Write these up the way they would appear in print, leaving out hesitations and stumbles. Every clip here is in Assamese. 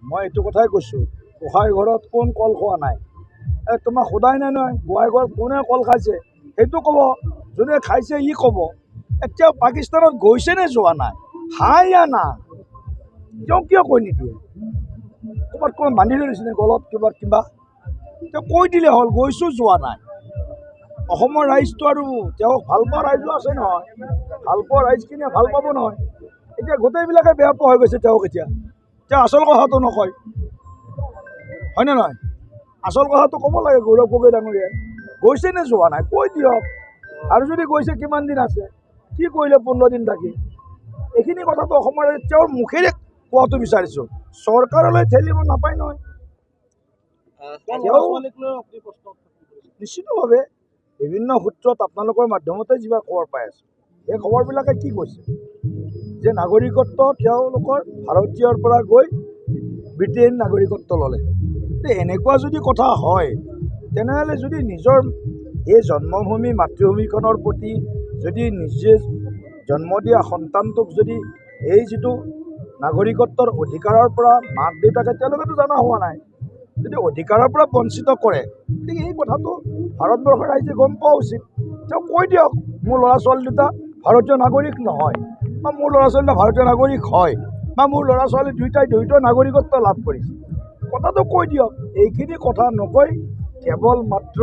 মই এইটো কথাই কৈছোঁ, গোহাঁই ঘৰত কোন কল খোৱা নাই। তোমাক সোধাই নাই নহয় গোহাঁই ঘৰত কোনে কল খাইছে, সেইটো ক'ব। যোনে খাইছে ই ক'ব। এতিয়া পাকিস্তানত গৈছে নে যোৱা নাই, হাই ইয়া না, তেওঁ কিয় কৈ নিদিয়ে? ক'ৰবাত বান্ধি লৈ দিছে নে গলত কিবা কিবা? তেওঁ কৈ দিলে হ'ল, গৈছোঁ যোৱা নাই। অসমৰ ৰাইজটো আৰু তেওঁক ভাল পোৱা ৰাইজো আছে নহয়, ভাল পোৱা ৰাইজখিনিয়ে ভাল পাব নহয়। এতিয়া গোটেইবিলাকে বেয়া পোৱা হৈ গৈছে তেওঁক। এতিয়া আচল কথাটো নকয়, হয়নে নহয়? আচল কথাটো ক'ব লাগে গৌৰৱ গগৈ ডাঙৰীয়াই। গৈছে নে যোৱা নাই কৈ দিয়ক। আৰু যদি গৈছে কিমান দিন আছে, কি কৰিলে 15 দিন থাকি? এইখিনি কথাটো অসমৰ তেওঁৰ মুখেৰে কোৱাটো বিচাৰিছোঁ, চৰকাৰলৈ ঠেলিব নাপায় নহয়। নিশ্চিতভাৱে বিভিন্ন সূত্ৰত আপোনালোকৰ মাধ্যমতে যিবিলাক খবৰ পাই আছোঁ, এই খবৰবিলাকে কি কৈছে যে নাগৰিকত্ব তেওঁলোকৰ ভাৰতীয়ৰ পৰা গৈ ব্ৰিটেইন নাগৰিকত্ব ল'লে। এনেকুৱা যদি কথা হয়, তেনেহ'লে যদি নিজৰ এই জন্মভূমি মাতৃভূমিখনৰ প্ৰতি যদি নিজে জন্ম দিয়া সন্তানটোক যদি এই যিটো নাগৰিকত্বৰ অধিকাৰৰ পৰা মাক দেউতাকে তেওঁলোকেতো জনা হোৱা নাই, যদি অধিকাৰৰ পৰা বঞ্চিত কৰে, গতিকে এই কথাটো ভাৰতবৰ্ষৰ ৰাইজে গম পোৱা উচিত। তেওঁ কৈ দিয়ক মোৰ ল'ৰা ছোৱালী দুটা ভাৰতীয় নাগৰিক নহয়, বা মোৰ ল'ৰা ছোৱালী ভাৰতীয় নাগৰিক হয়, বা মোৰ ল'ৰা ছোৱালী দুয়োটাই দ্বৈত নাগৰিকত্ব লাভ কৰিছে। কথাটো কৈ দিয়ক। এইখিনি কথা নকৈ কেৱল মাত্ৰ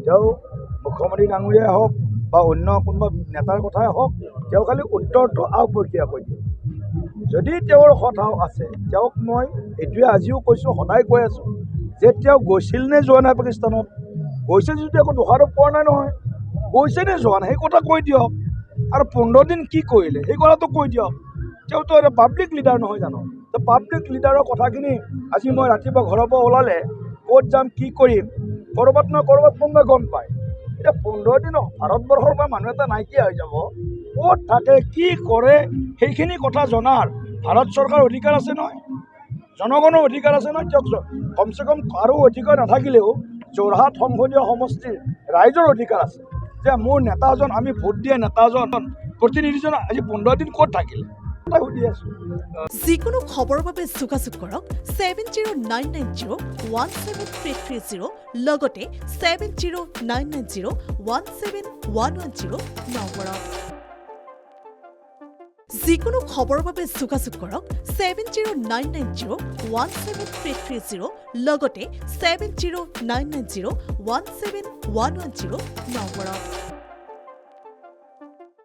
তেওঁ মুখ্যমন্ত্ৰী ডাঙৰীয়াই হওক বা অন্য কোনোবা নেতাৰ কথাই হওক, তেওঁ খালি উত্তৰটো আওপকীয়া কৈ দিয়ে। যদি তেওঁৰ কথাও আছে, তেওঁক মই এইটোৱে আজিও কৈছোঁ, সদায় কৈ আছোঁ যে তেওঁ গৈছিল নে যোৱা নাই পাকিস্তানত? গৈছে যদি একো দোষাৰোপ পোৱা নাই নহয়। গৈছে নে যোৱা নাই সেই কথা কৈ দিয়ক। আৰু 15 দিন কি কৰিলে সেই কথাটো কৈ দিয়ক। তেওঁতো এটা পাব্লিক লিডাৰ নহয় জানো? পাব্লিক লিডাৰৰ কথাখিনি আজি মই ৰাতিপুৱা ঘৰৰ পৰা ওলালে ক'ত যাম কি কৰিম, ক'ৰবাত নহয় ক'ৰবাত কোনোবাই গম পায়। এতিয়া 15 দিন ভাৰতবৰ্ষৰ পৰা মানুহ এটা নাইকিয়া হৈ যাব, ক'ত থাকে কি কৰে সেইখিনি কথা জনাৰ ভাৰত চৰকাৰৰ অধিকাৰ আছে নহয়, জনগণৰ অধিকাৰ আছে নহয়। তেওঁক কমচে কম কাৰো অধিকাৰ নাথাকিলেও যোৰহাট সংসদীয় সমষ্টিৰ ৰাইজৰ অধিকাৰ আছে যে মোৰ নেতাজন, আমি ভোট দিয়া নেতাজন, প্ৰতিনিধিজন আজি 15 দিন ক'ত থাকিলে সুধি আছোঁ। যিকোনো খবৰৰ বাবে যোগাযোগ কৰক 7099017330 লগতে 7099017110 নম্বৰত। যিকোনো খবৰৰ বাবে যোগাযোগ কৰক 7099017330 লগতে 7099017110 নম্বৰত।